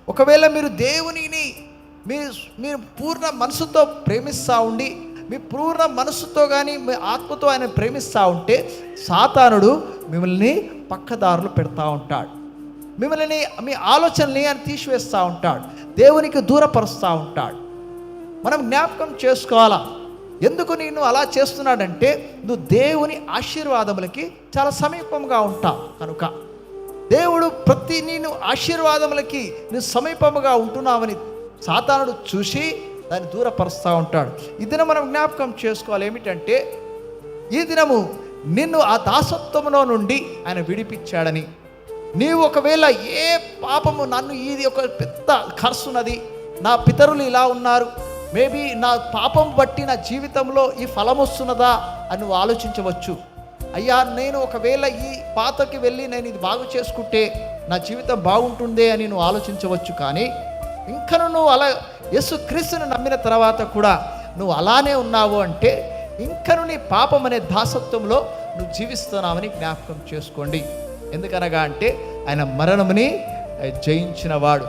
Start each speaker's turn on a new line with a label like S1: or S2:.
S1: ఒకవేళ మీరు దేవునిని మీరు పూర్ణ మనసుతో ప్రేమిస్తూ ఉండి, మీ పూర్ణ మనసుతో కానీ మీ ఆత్మతో ఆయన ప్రేమిస్తూ ఉంటే, సాతానుడు మిమ్మల్ని పక్కదారులు పెడతా ఉంటాడు. మిమ్మల్ని మీ ఆలోచనల్ని ఆయన తీసివేస్తూ ఉంటాడు, దేవునికి దూరపరుస్తూ ఉంటాడు. మనం జ్ఞాపకం చేసుకోవాలా, ఎందుకు నేను అలా చేస్తున్నాడంటే నువ్వు దేవుని ఆశీర్వాదములకి చాలా సమీపంగా ఉంటావు కనుక. దేవుడు ప్రతి నేను ఆశీర్వాదములకి నువ్వు సమీపముగా ఉంటున్నావని సాతానుడు చూసి దాన్ని దూరపరుస్తూ ఉంటాడు. ఈ దినం మనం జ్ఞాపకం చేసుకోవాలి ఏమిటంటే, ఈ దినము నిన్ను ఆ దాసత్వంలో నుండి ఆయన విడిపించాడని. నీవు ఒకవేళ ఏ పాపము, నన్ను ఇది ఒక పెద్ద కర్సున్నది, నా పితరులు ఇలా ఉన్నారు, మేబీ నా పాపం బట్టి నా జీవితంలో ఈ ఫలం వస్తున్నదా అని నువ్వు ఆలోచించవచ్చు. అయ్యా, నేను ఒకవేళ ఈ పాతకి వెళ్ళి నేను ఇది బాగు చేసుకుంటే నా జీవితం బాగుంటుందే అని నువ్వు ఆలోచించవచ్చు. కానీ ఇంకను నువ్వు అలా యేసుక్రీస్తుని నమ్మిన తర్వాత కూడా నువ్వు అలానే ఉన్నావు అంటే ఇంకను నీ పాపం అనే దాసత్వంలో నువ్వు జీవిస్తున్నావని జ్ఞాపకం చేసుకోండి. ఎందుకనగా అంటే ఆయన మరణముని జయించిన వాడు.